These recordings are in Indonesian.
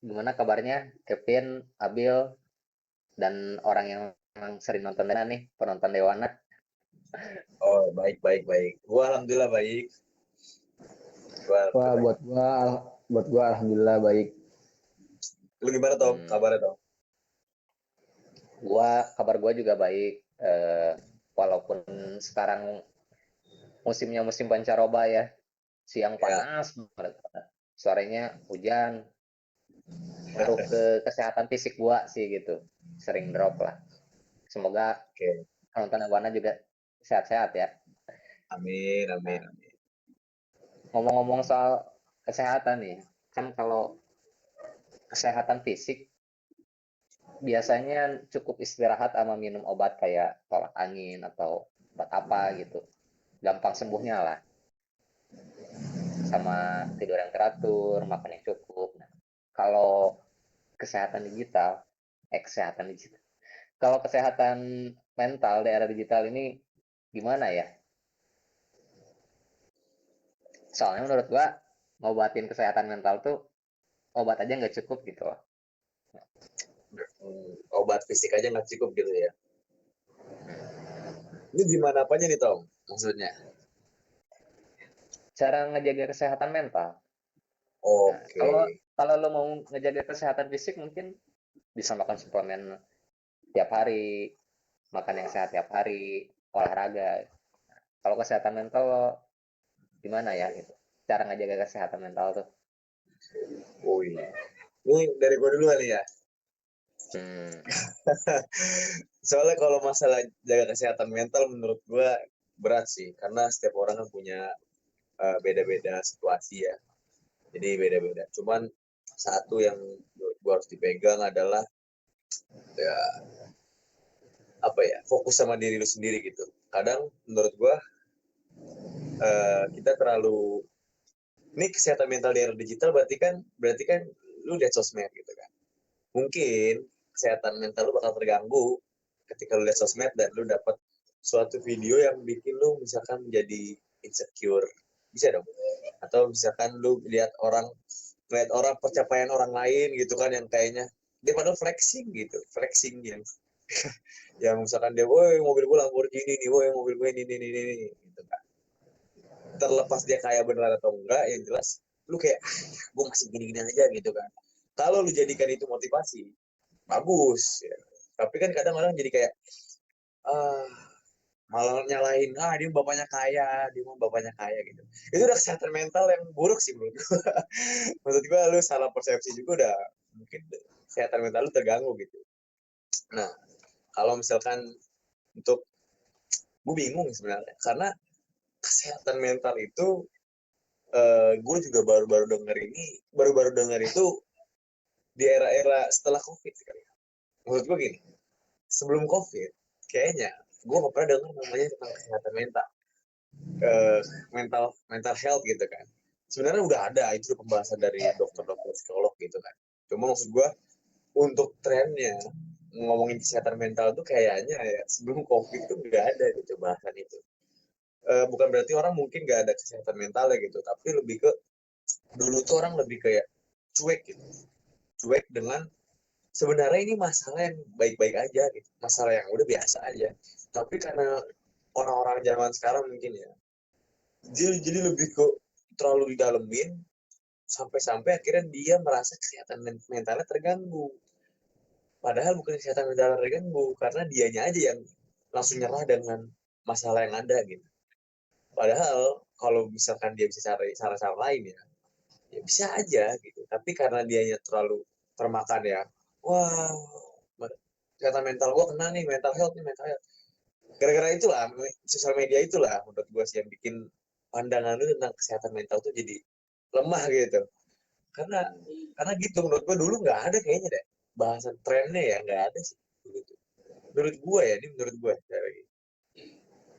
Gimana kabarnya Kevin, Abil, dan orang yang sering nonton Dewana nih, penonton Dewana? Oh, baik, baik, baik. Gua alhamdulillah baik. Gua Wah, alhamdulillah baik. buat gua alhamdulillah baik. Lu gimana, Tom? Hmm, Kabarnya, Tom? kabar gua juga baik. Walaupun sekarang musimnya musim pancaroba ya, siang Ya, panas banget, sorenya hujan, ngaruh ke kesehatan fisik gua sih gitu, sering drop lah. Semoga oke. penonton Dewana juga sehat-sehat ya. Amin, amin, Nah, amin. ngomong-ngomong soal kesehatan nih, kan kalau kesehatan fisik biasanya cukup istirahat sama minum obat kayak tolak angin atau obat apa gitu. Gampang sembuhnya lah. Sama tidur yang teratur, makan yang cukup. Nah, kalau kesehatan digital, kesehatan digital. Kalau kesehatan mental di era digital ini gimana ya? Soalnya menurut gua ngobatin kesehatan mental tuh obat aja nggak cukup gitu loh. Obat fisik aja nggak cukup gitu ya. Hmm. Ini gimana apanya nih, Tom? Maksudnya? Cara ngejaga kesehatan mental. Nah, Oke. kalau kalau lo mau ngejaga kesehatan fisik mungkin bisa makan suplemen tiap hari, makan yang sehat tiap hari, olahraga. Kalau kesehatan mental lo gimana ya gitu? Cara ngejaga kesehatan mental tuh. Oh iya. Ini dari gua dulu kali ya. Hmm, Soalnya kalau masalah jaga kesehatan mental menurut gua berat sih. Karena setiap orang kan punya beda-beda situasi ya. Jadi beda-beda. Cuman satu yang menurut gua harus dipegang adalah ya apa ya, fokus sama diri lu sendiri gitu. Kadang menurut gua kita terlalu, ini kesehatan mental di era digital berarti kan lu lihat sosmed gitu kan. Mungkin kesehatan mental lu bakal terganggu ketika lu lihat sosmed dan lu dapat suatu video yang bikin lu misalkan menjadi insecure. Bisa dong. Atau misalkan lu lihat orang pencapaian orang lain gitu kan, yang kayaknya dia padahal flexing gitu, flexing yang misalkan dia, woi mobil gue Lamborghini nih, woi mobil gue ini gitu kan. Terlepas dia kaya beneran atau enggak, yang jelas lu kayak gue masih gini-gini aja gitu kan. Kalau lu jadikan itu motivasi, bagus ya. Tapi kan kadang orang jadi kayak ah malah nyalahin, dia bapaknya kaya, dia mau bapaknya kaya gitu. Itu udah kesehatan mental yang buruk sih menurut gue. Maksud gue lu salah persepsi juga, udah mungkin kesehatan mental lu terganggu gitu. Nah, kalau misalkan untuk, gue bingung sebenarnya karena kesehatan mental itu, gue juga baru-baru dengar itu di era-era setelah COVID kali ya. Menurut gue gini, sebelum COVID kayaknya gue nggak pernah dengar namanya tentang kesehatan mental, eh, mental mental health gitu kan. Sebenarnya udah ada itu pembahasan dari dokter-dokter psikolog gitu kan. Cuma maksud gue untuk trennya ngomongin kesehatan mental tuh kayaknya ya sebelum COVID tuh nggak ada gitu bahasan itu. Bukan berarti orang mungkin nggak ada kesehatan mental ya gitu, tapi lebih ke dulu tuh orang lebih kayak cuek gitu, cuek dengan sebenarnya ini masalah yang baik-baik aja gitu, masalah yang udah biasa aja. Tapi karena orang-orang zaman sekarang mungkin ya, jadi lebih ke terlalu didalemin sampai-sampai akhirnya dia merasa kesehatan mentalnya terganggu. Padahal bukan kesehatan mentalnya terganggu, karena dianya aja yang langsung nyerah dengan masalah yang ada gitu. Padahal kalau misalkan dia bisa cari cara-cara lain ya bisa aja gitu. Tapi karena dianya terlalu termakan ya, wah kesehatan mental gue kena nih, mental health nih, mental health. Gara-gara itulah, sosial media itulah menurut gue sih yang bikin pandangan lu tentang kesehatan mental tuh jadi lemah gitu. Karena karena gitu menurut gue dulu nggak ada kayaknya deh bahasan trennya, ya nggak ada sih dulu tuh. Menurut gue ya, ini menurut gue.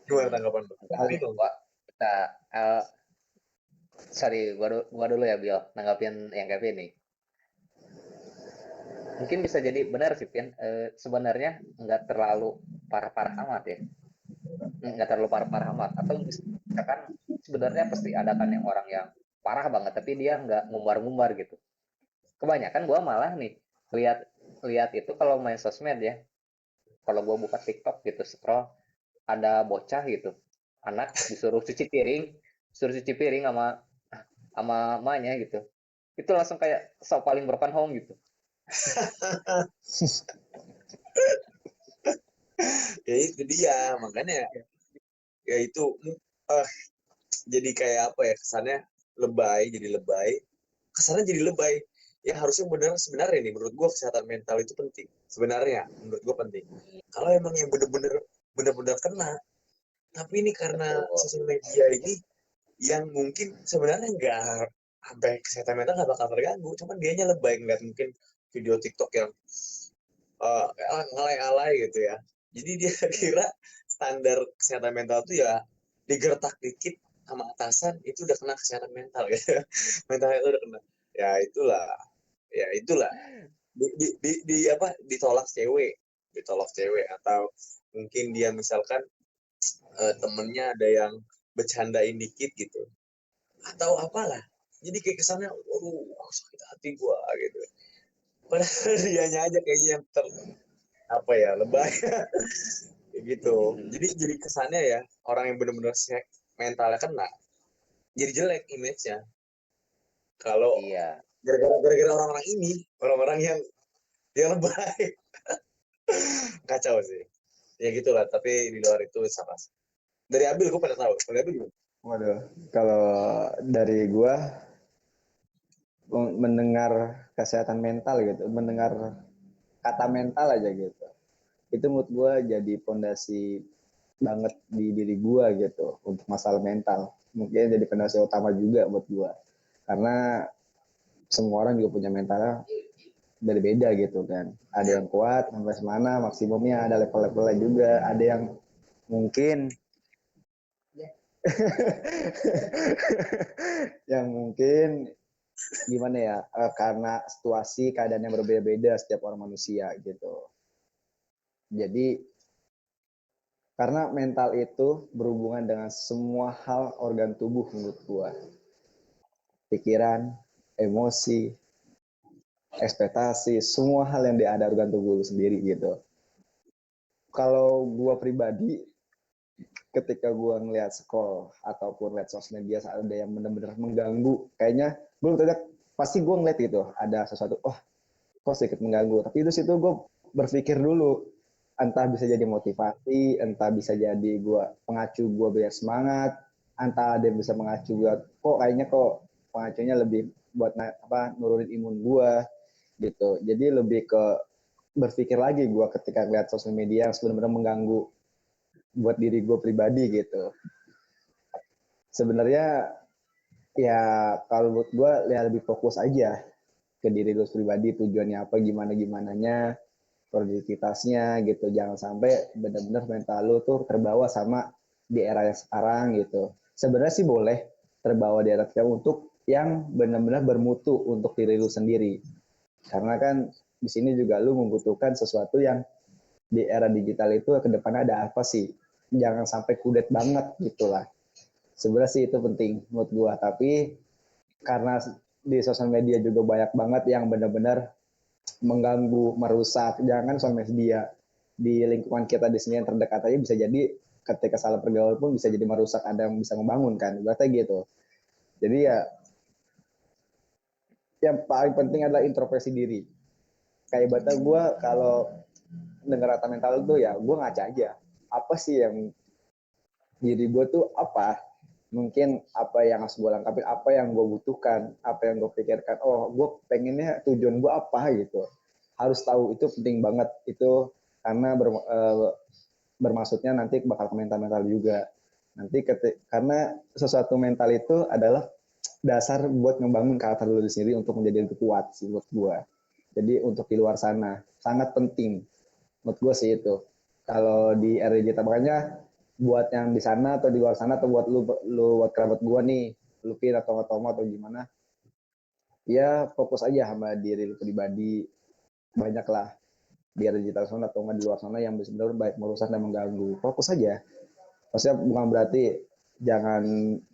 Gimana hmm. tanggapan lu? Gue Kali bingung. gua kita sorry, gua dulu ya Bill, nanggapin yang Kevin nih. Mungkin bisa jadi benar sih, Pin. Sebenarnya nggak terlalu parah-parah amat ya. Nggak terlalu parah-parah amat. Atau misalkan sebenarnya pasti ada kan yang orang yang parah banget, tapi dia nggak ngumbar-ngumbar gitu. kebanyakan gua malah nih lihat lihat itu kalau main sosmed ya. Kalau gua buka TikTok gitu scroll ada bocah gitu, anak disuruh cuci piring sama emaknya gitu. Itu langsung kayak so paling broken home gitu. Ya itu dia, makanya ya itu eh, jadi kayak apa ya, kesannya lebay, kesannya jadi lebay. Ya harusnya sebenarnya nih menurut gua kesehatan mental itu penting. Sebenarnya menurut gua penting. Kalau emang yang bener-bener kena, tapi ini karena Betul. sosial media ini yang mungkin sebenarnya nggak sampai kesehatan mental nggak bakal terganggu, cuman dianya lebay ngeliat mungkin video TikTok yang ngalai-alai gitu ya. Jadi dia kira standar kesehatan mental tuh ya digertak dikit sama atasan itu udah kena kesehatan mental gitu. Mentalnya itu udah kena. Ya itulah di apa ditolak cewek atau mungkin dia misalkan temennya ada yang bercandain dikit gitu atau apalah, jadi kayak kesannya waduh sakit hati gua gitu, padahal dianya aja kayaknya yang apa ya lebay kayak gitu. Jadi kesannya ya orang yang benar-benar mentalnya kena jadi jelek image-nya kalau Iya. gara-gara orang-orang yang lebay. Kacau sih ya gitulah, tapi di luar itu sama dari Abil gue pada tahu dari Abil gimana? Waduh, kalau dari gua mendengar kesehatan mental gitu, mendengar kata mental aja gitu, itu menurut gua jadi pondasi banget di diri gua gitu untuk masalah mental. Mungkin jadi pondasi utama juga buat gua, karena semua orang juga punya mentalnya berbeda gitu kan. Ada yang kuat sampai semana maksimumnya, ada level-levelnya juga, ada yang mungkin yang mungkin gimana ya, karena situasi keadaan yang berbeda-beda setiap orang manusia gitu. Jadi karena mental itu berhubungan dengan semua hal organ tubuh menurut gua, pikiran, emosi, ekspektasi, semua hal yang ada organ tubuh lu sendiri gitu. Kalau gua pribadi, ketika gue ngeliat scroll ataupun lihat sosmed biasa ada yang benar-benar mengganggu, kayaknya gue tidak pasti gue ngeliat gitu ada sesuatu, oh kok sedikit mengganggu, tapi itu situ gue berpikir dulu, entah bisa jadi motivasi, entah bisa jadi gue pengacu gue biar semangat, entah ada yang bisa mengacu gue kok kayaknya kok pengacunya lebih buat nurunin imun gue gitu. Jadi lebih ke berpikir lagi gue ketika ngeliat sosial media yang sebenarnya mengganggu buat diri gue pribadi gitu. Sebenarnya ya kalau buat gue ya lebih fokus aja ke diri lu pribadi, tujuannya apa, gimana gimananya, produktivitasnya gitu. Jangan sampai benar-benar mental lu tuh terbawa sama di era yang sekarang gitu. Sebenarnya sih boleh terbawa di era sekarang untuk yang benar-benar bermutu untuk diri lu sendiri. Karena kan di sini juga lu membutuhkan sesuatu yang di era digital itu ke depannya ada apa sih? Jangan sampai kudet banget gitulah. Sebenarnya sih itu penting menurut gua, tapi karena di sosial media juga banyak banget yang benar-benar mengganggu, merusak. Jangan sosial media, di lingkungan kita di sini yang terdekat aja bisa jadi ketika salah pergaulan pun bisa jadi merusak, ada yang bisa membangun kan, berarti gitu. Jadi ya yang paling penting adalah introspeksi diri. Kayak bata gue kalau denger kata mental itu ya gue ngaca aja. Apa sih yang diri gue tuh apa? Mungkin apa yang harus gue lengkapi, apa yang gue butuhkan, apa yang gue pikirkan. Oh, gue pengennya tujuan gue apa gitu. Harus tahu, itu penting banget itu, karena bermaksudnya nanti bakal ke mental-mental juga. Nanti karena sesuatu mental itu adalah dasar buat ngebangun karakter diri sendiri untuk menjadi lebih kuat sih menurut gue. Jadi untuk di luar sana sangat penting menurut gue sih itu. Kalau di RDJ makanya buat yang di sana atau di luar sana atau buat lu buat kerabat gue nih, Lupin atau Tomo atau gimana, ya fokus aja sama diri lu pribadi. Banyak lah di digital sana atau nggak di luar sana yang benar-benar baik merusak dan mengganggu. Fokus aja. Maksudnya bukan berarti jangan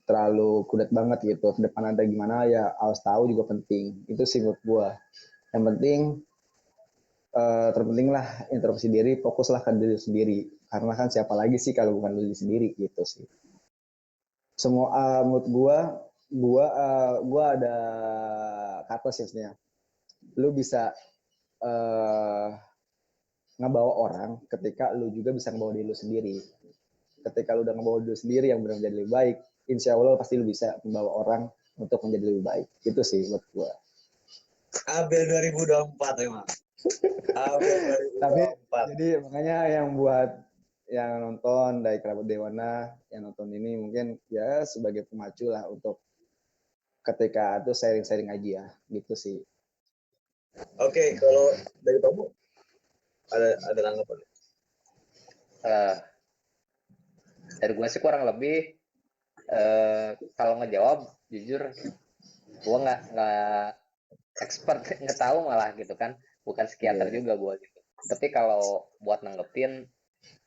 terlalu kudet banget gitu. Ke depan ada gimana ya harus tahu juga penting. Itu sih menurut gua. Yang penting terpenting lah introspeksi diri, fokuslah ke diri sendiri. Karena kan siapa lagi sih kalau bukan diri sendiri gitu sih. Semua menurut gua ada kata sih sebenarnya. Lu bisa uh, ngebawa orang ketika lu juga bisa ngebawa diri lu sendiri. Ketika lu udah ngebawa diri lu sendiri yang benar menjadi lebih baik, insya Allah pasti lu bisa membawa orang untuk menjadi lebih baik. Itu sih buat gua. Abel 2024 emang. Abel Tapi 2024. jadi makanya yang buat yang nonton dari kerabat Dewana yang nonton ini mungkin ya sebagai pemacu lah untuk ketika itu sharing-sharing aja gitu sih. Oke, kalau dari kamu ada tanggapan? Eh, dari gue sih kurang lebih kalau ngejawab jujur gue nggak expert nggak tahu malah gitu kan, bukan psikiater juga gue gitu. Tapi kalau buat nanggepin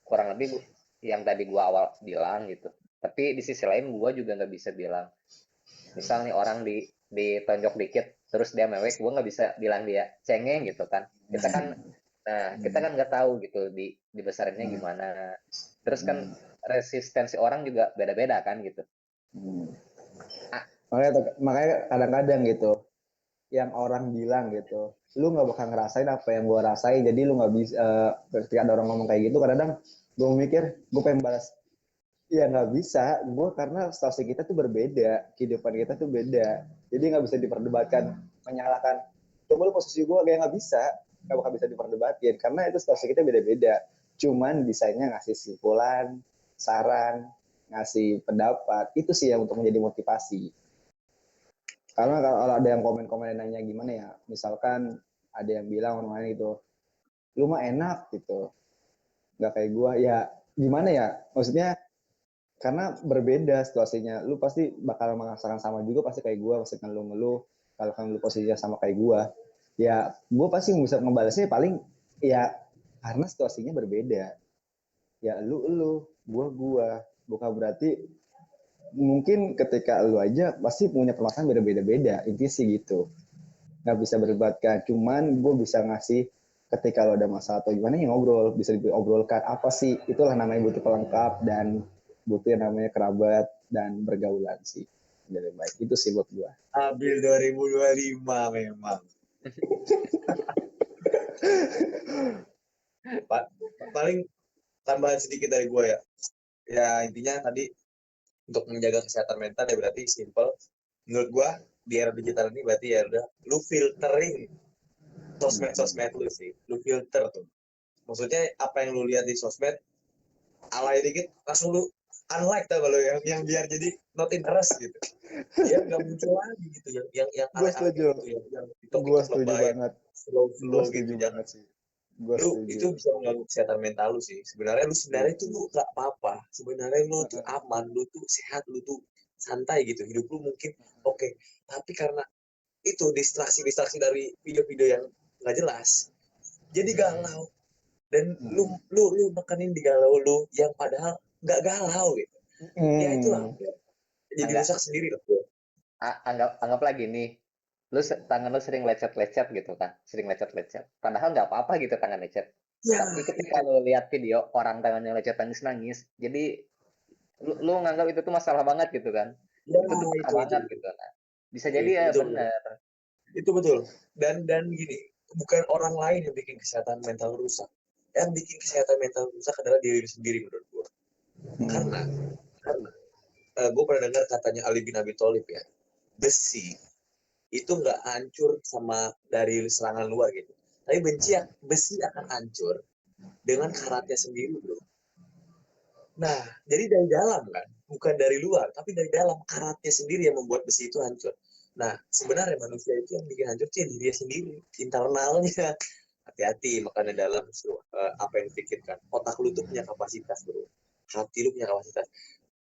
kurang lebih yang tadi gue awal bilang gitu. Tapi di sisi lain gue juga nggak bisa bilang misal nih orang ditonjok dikit terus dia mewek, gue nggak bisa bilang dia cengeng gitu kan. Kita kan nggak tahu gitu dibesarinnya gimana, terus kan resistensi orang juga beda-beda kan gitu. Ah, Makanya kadang-kadang gitu yang orang bilang gitu lu nggak bakal ngerasain apa yang gue rasain, jadi lu nggak bisa ketika ada orang ngomong kayak gitu kadang-kadang gue mikir gue pengen balas, ya nggak bisa gue karena situasi kita tuh berbeda, kehidupan kita tuh beda, jadi nggak bisa diperdebatkan menyalahkan coba lu posisi gue, kayak nggak bakal bisa diperdebatin karena itu situasi kita beda-beda, cuman bisanya ngasih simpulan, saran, ngasih pendapat, itu sih yang untuk menjadi motivasi. Karena kalau ada yang komen-komen nanya gimana ya, misalkan ada yang bilang orang lain gitu, lu mah enak gitu, nggak kayak gua, ya gimana ya, maksudnya karena berbeda situasinya, lu pasti bakal merasakan sama juga pasti kayak gua, maksudnya lu ngeluh, kalau kan lu posisinya sama kayak gua, ya gua pasti bisa ngebalasnya paling ya karena situasinya berbeda, ya lu, gua, bukan berarti mungkin ketika lu aja pasti punya permasalahan beda-beda, intinya sih gitu. Nggak bisa berdebatkan, cuman gue bisa ngasih ketika lo ada masalah atau gimana ya ngobrol, bisa diobrolkan apa sih, itulah namanya butuh pelengkap dan butuh yang namanya kerabat dan bergaulan sih, jadi baik itu sih buat gue. Abil 2025 memang. Paling tambahan sedikit dari gue ya. Ya intinya tadi untuk menjaga kesehatan mental ya berarti simple. Menurut gue di era digital ini berarti ya udah lu filtering sosmed lu sih. Lu filter tuh. Maksudnya apa yang lu lihat di sosmed alay dikit langsung lu unlike tau kalau yang biar jadi not interest gitu. Dia nggak muncul lagi gitu yang Gue alay-alay setuju, gitu yang TikTok lebay banget, gue slow setuju gitu. banget sih, gue Lu setuju. itu bisa mengganggu kesehatan mental lu sih. Sebenarnya itu lu gak apa-apa. Sebenarnya lu tuh aman, lu tuh sehat, lu tuh santai gitu. Hidup lu mungkin oke. Tapi karena itu distraksi dari video-video yang nggak jelas, jadi galau. Dan lu nekenin di galau lu yang padahal nggak galau gitu. Ya itulah. Jadi Enggak, rusak sendiri lah. anggaplah gini, tangan lu sering lecet-lecet gitu kan, sering lecet-lecet. Padahal nggak apa-apa gitu tangan lecet. Ya, Tapi ketika lu lihat video orang tangannya lecet nangis-nangis, jadi lu nganggap itu tuh masalah banget gitu kan. ya Itu tuh parah itu. banget gitu. Nah, bisa jadi Itu ya betul. bener. Itu betul. Dan gini, bukan orang lain yang bikin kesehatan mental rusak. Yang bikin kesehatan mental rusak adalah diri sendiri menurut gue. Karena gue pernah dengar katanya Ali bin Abi Thalib ya, besi itu nggak hancur sama dari serangan luar gitu. Tapi besi akan hancur dengan karatnya sendiri, bro. Nah, jadi dari dalam kan, bukan dari luar, tapi dari dalam karatnya sendiri yang membuat besi itu hancur. Nah, sebenarnya manusia itu yang bikin hancur sih diri sendiri, internalnya. Hati-hati, makanya dalam apa yang dipikirkan. Otak lu tuh punya kapasitas, bro. Hati lu punya kapasitas.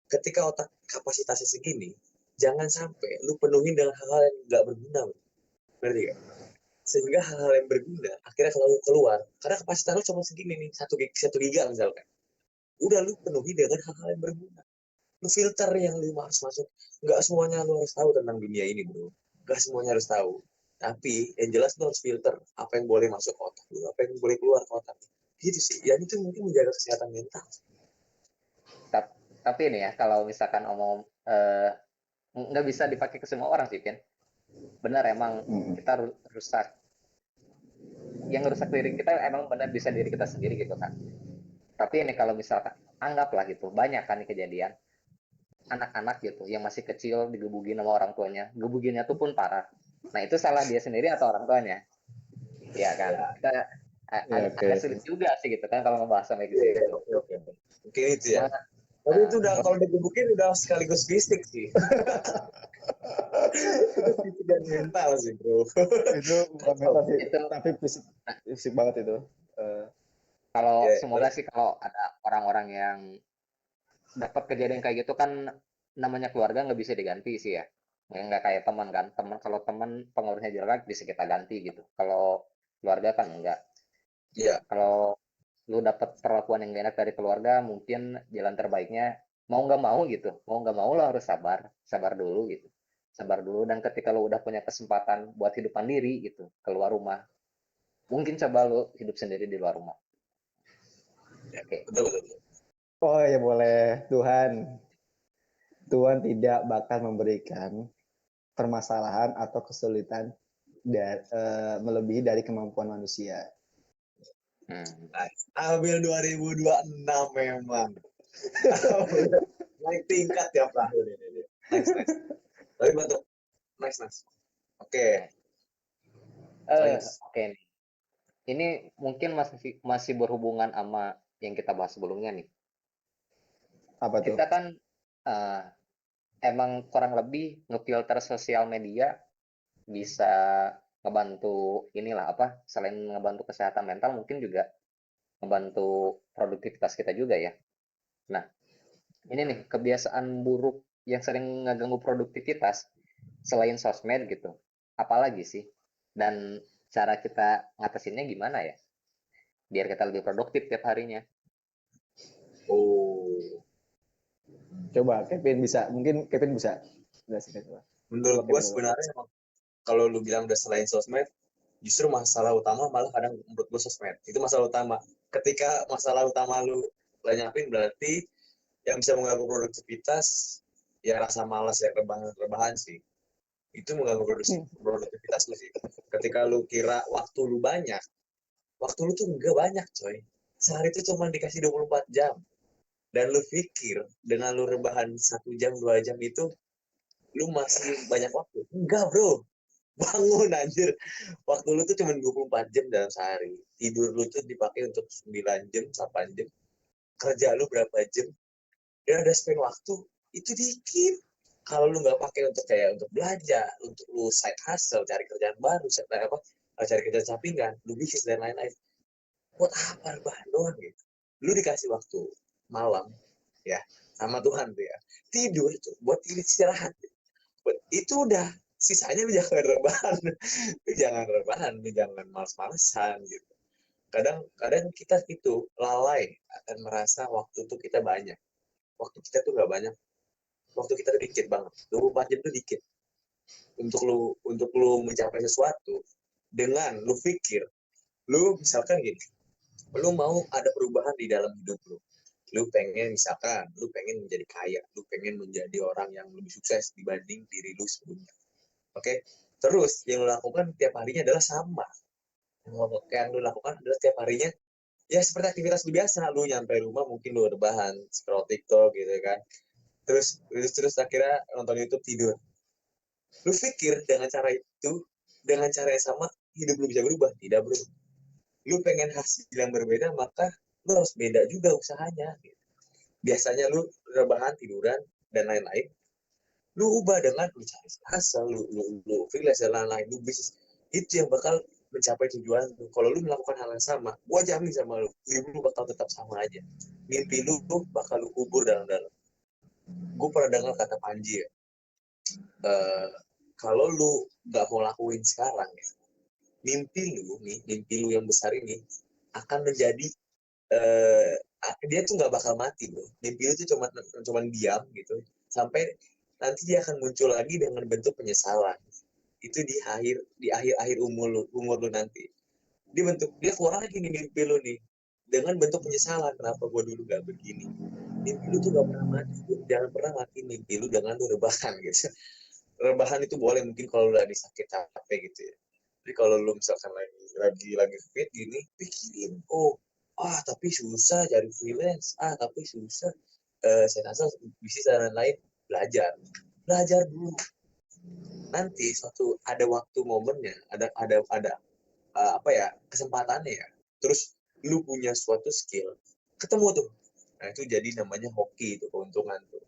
Ketika otak kapasitasnya segini, jangan sampai lu penuhin dengan hal-hal yang nggak berguna, bro. Ngerti gak? Sehingga hal-hal yang berguna akhirnya kalau keluar, karena kapasitas lu cuma segini nih, satu giga misalkan. Udah lu penuhi dengan hal-hal yang berguna. Lu filter yang lu harus masuk. Nggak semuanya lu harus tahu tentang dunia ini, bro. Nggak semuanya harus tahu. Tapi yang jelas lu harus filter apa yang boleh masuk ke otak lu, apa yang boleh keluar ke otak lu. Gitu sih. Ya itu mungkin menjaga kesehatan mental. Tapi ini ya, kalau misalkan nggak bisa dipakai ke semua orang sih, Pin. Benar, emang kita rusak. Yang rusak diri kita emang benar bisa diri kita sendiri gitu kan. Tapi ini kalau misalkan, anggaplah gitu, banyak kan nih kejadian. Anak-anak gitu, yang masih kecil digebugin sama orang tuanya. Gebuginnya tuh pun parah. Nah, itu salah dia sendiri atau orang tuanya? Ya kan? Kita agak sulit juga sih gitu kan kalau ngebahas sampai ke situ. Mungkin itu ya. Cuma, Tapi itu udah kalau digebukin udah sekaligus fisik sih. Itu fisik dan mental sih, bro. Itu bukan mental sih, tapi fisik banget itu. Kalau semoga sih kalau ada orang-orang yang dapat kejadian kayak gitu kan, namanya keluarga nggak bisa diganti sih ya. Nggak kayak teman kan. Kalau teman pengaruhnya jelek bisa kita ganti gitu. Kalau keluarga kan enggak. Iya. Kalau lu dapat perlakuan yang gak enak dari keluarga, mungkin jalan terbaiknya mau nggak mau gitu. Mau nggak mau lo harus sabar dulu gitu. Sabar dulu, dan ketika lo udah punya kesempatan buat hidup mandiri gitu, keluar rumah, mungkin coba lo hidup sendiri di luar rumah. Oke. Betul. Oh ya boleh, Tuhan tidak bakal memberikan permasalahan atau kesulitan melebihi dari kemampuan manusia. Ambil 2026 memang. Naik tingkat tiap tahun ini. Next. Tapi bentuk next. Oke. Oke nih. Ini mungkin masih berhubungan sama yang kita bahas sebelumnya nih. Apa tuh? Kita kan emang kurang lebih ngefilter sosial media bisa ngebantu inilah apa, selain ngebantu kesehatan mental mungkin juga ngebantu produktivitas kita juga ya. Nah, ini nih kebiasaan buruk yang sering ngeganggu produktivitas selain sosmed gitu. Apalagi sih? Dan cara kita ngatasinnya gimana ya? Biar kita lebih produktif tiap harinya. Oh. Coba mungkin Kevin bisa jelasin coba. Menurut gue sebenarnya kalau lu bilang udah selain sosmed, justru masalah utama malah kadang menurut gue sosmed. Itu masalah utama. Ketika masalah utama lu nyapin, berarti yang bisa mengganggu produktivitas ya rasa malas ya, rebahan sih. Itu mengganggu produktivitas lu sih. Ketika lu kira waktu lu banyak, waktu lu tuh enggak banyak, coy. Sehari itu cuma dikasih 24 jam. Dan lu pikir dengan lu rebahan 1 jam, 2 jam itu lu masih banyak waktu. Enggak, bro. Bangun anjir. Waktu lu tuh cuma 24 jam dalam sehari. Tidur lu tuh dipakai untuk 9 jam, 8 jam. Kerja lu berapa jam. Dan ada spend waktu, itu dikit. Kalau lu nggak pakai untuk belajar, untuk lu side hustle, cari kerjaan baru, cari kerjaan sampingan, lu bisnis dan lain-lain. Buat apa rebahan doang gitu. Lu dikasih waktu malam ya sama Tuhan tuh ya. Tidur tuh buat istirahat. Itu udah, sisanya lu jangan rebahan. Lu jangan males-malesan gitu. Kadang kita itu lalai akan merasa waktu tuh kita banyak. Waktu kita tuh nggak banyak. Waktu kita tuh dikit banget. 24 jam tuh dikit. Untuk lu mencapai sesuatu dengan lu pikir, lu misalkan gini, lu mau ada perubahan di dalam hidup lu. Lu pengen menjadi kaya, lu pengen menjadi orang yang lebih sukses dibanding diri lu sebelumnya. Oke? Terus yang lu lakukan tiap harinya adalah sama. Yang lu lakukan adalah tiap harinya ya seperti aktivitas lu biasa. Lu nyampe rumah mungkin lu rebahan, scroll TikTok gitu kan. Terus akhirnya nonton YouTube, tidur. Lu pikir dengan cara yang sama hidup lu bisa berubah? Tidak, bro. Lu pengen hasil yang berbeda, maka lu harus beda juga usahanya. Biasanya lu rebahan, tiduran, dan lain-lain. Lu ubah dengan lu cari hasil, lu freelance dan lain-lain, lu bisnis. Itu yang bakal mencapai tujuan lu. Kalau lu melakukan hal yang sama, gua jamin sama lu, hidup lu bakal tetap sama aja. Mimpi lu bakal lu kubur dalam-dalam. Gue pernah dengar kata Panji ya, kalau lu nggak mau lakuin sekarang ya, mimpi lu yang besar ini akan menjadi dia tuh nggak bakal mati bro. Mimpi lu tuh cuman diam gitu sampai nanti dia akan muncul lagi dengan bentuk penyesalan. Itu di akhir umur lu nanti. Dia keluar lagi nih mimpi lu nih dengan bentuk penyesalan, kenapa gue dulu gak begini. Mimpi lu tuh gak pernah mati, jangan pernah mati mimpi lu dengan lu rebahan gitu. Rebahan itu boleh mungkin kalau lu lagi sakit capek gitu ya. Jadi kalau lu misalkan lagi fit gini, pikirin, tapi susah cari freelance, tapi susah. Saya rasa bisnis dan lain-lain, belajar dulu. Nanti suatu ada waktu momennya, ada kesempatannya ya. Terus lu punya suatu skill, ketemu tuh. Nah itu jadi namanya hoki itu, keuntungan tuh.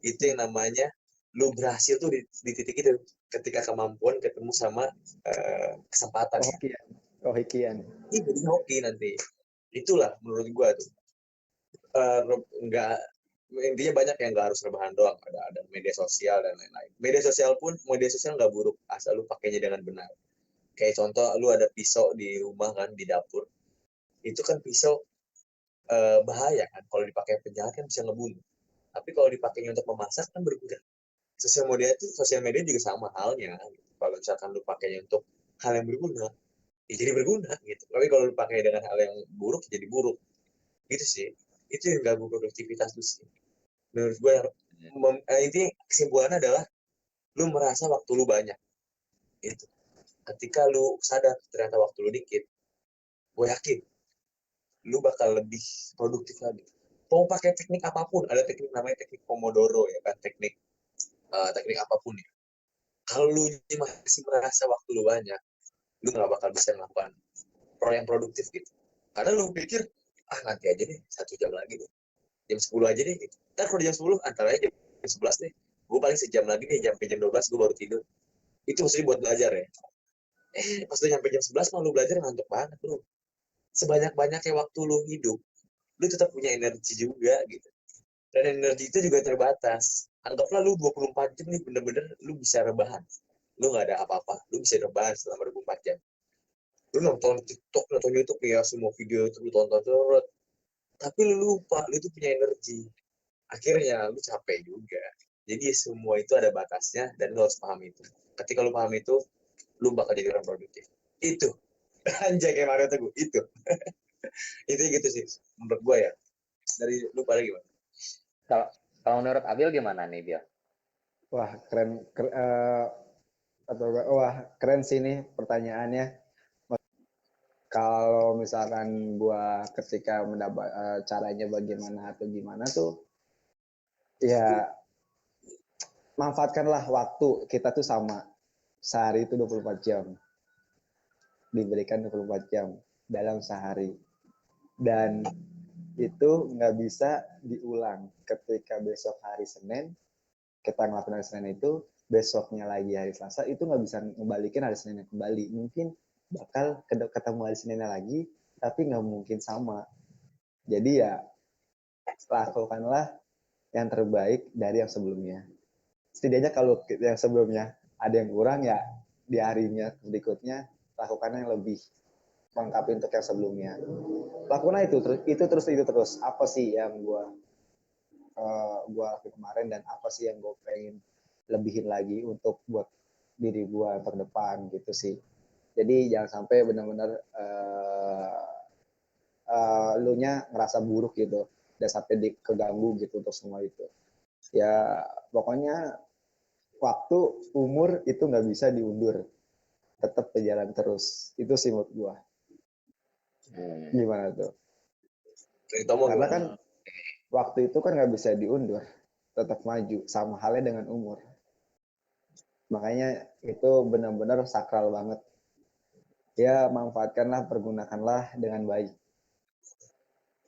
Itu yang namanya lu berhasil tuh di titik itu, ketika kemampuan ketemu sama kesempatan ya. Hokian. Ini jadi hoki nanti. Itulah menurut gua tuh. Enggak, intinya banyak yang nggak harus rebahan doang. Ada media sosial dan lain-lain. Media sosial nggak buruk asal lu pakainya dengan benar. Kayak contoh lu ada pisau di rumah kan, di dapur. Itu kan pisau bahaya kan, kalau dipakai penjahat kan bisa ngebunuh. Tapi kalau dipakainya untuk memasak kan berguna. Sosial media juga sama halnya gitu. Kalau misalkan lu pakainya untuk hal yang berguna, ya jadi berguna gitu. Tapi kalau lu pakai dengan hal yang buruk, jadi buruk. Gitu sih. Itu yang ganggu produktivitas lu sih. Menurut gue intinya kesimpulannya adalah lu merasa waktu lu banyak. Itu. Ketika lu sadar ternyata waktu lu dikit, gue yakin lu bakal lebih produktif lagi. Mau pakai teknik apapun, ada teknik namanya teknik Pomodoro ya kan, teknik apapun ya. Kalau lu masih merasa waktu lu banyak, lu nggak bakal bisa melakukan yang produktif gitu. Karena lu pikir, nanti aja deh, 1 jam lagi deh. Jam 10 aja deh. Gitu. Ntar kalau jam 10, antara aja jam 11 deh. Gue paling sejam lagi deh, sampai jam 12 gue baru tidur. Itu maksudnya buat belajar ya. Pas lu nyampe jam 11 mau lu belajar ngantuk banget bro. Sebanyak-banyaknya waktu lu hidup, lu tetap punya energi juga gitu. Dan energi itu juga terbatas. Anggaplah lu 24 jam nih bener-bener lu bisa rebahan. Lu nggak ada apa-apa, lu bisa rebahan selama 24 jam. Lu nonton TikTok, nonton YouTube ya, semua video itu lu tonton terus. Tapi lu lupa, lu itu punya energi. Akhirnya lu capek juga. Jadi semua itu ada batasnya dan lu harus paham itu. Ketika lu paham itu, lu bakal jadi orang produktif. Itu. Anjay kayak Mario Teguh, itu. Itu gitu sih, menurut gue ya. Dari lu pada gimana? Kalau menurut Abil gimana nih, Bil? Wah, keren sih nih pertanyaannya. Kalau misalkan gua ketika mendapat caranya bagaimana atau gimana tuh, ya manfaatkanlah waktu kita tuh sama. Sehari itu 24 jam. Diberikan 24 jam dalam sehari. Dan itu nggak bisa diulang. Ketika besok hari Senin, kita ngelakuin hari Senin itu, besoknya lagi hari Selasa, itu nggak bisa ngebalikin hari Seninnya kembali. Mungkin bakal ketemu hari Seninnya lagi, tapi nggak mungkin sama. Jadi ya, lakukanlah yang terbaik dari yang sebelumnya. Setidaknya kalau yang sebelumnya ada yang kurang, ya di harinya berikutnya lakukan yang lebih lengkap untuk yang sebelumnya. Lakukan itu terus. Apa sih yang gue lakuin kemarin dan apa sih yang gue pengen lebihin lagi untuk buat diri gue terdepan gitu sih. Jadi jangan sampai benar-benar lu nya ngerasa buruk gitu dan sampai keganggu gitu untuk semua itu. Ya pokoknya waktu, umur itu nggak bisa diundur, tetap berjalan terus. Itu sih menurut gue. Gimana tuh? Karena kan waktu itu kan nggak bisa diundur, tetap maju, sama halnya dengan umur. Makanya itu benar-benar sakral banget. Ya manfaatkanlah, pergunakanlah dengan baik.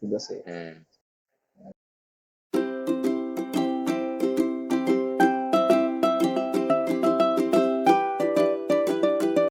Gitu sih.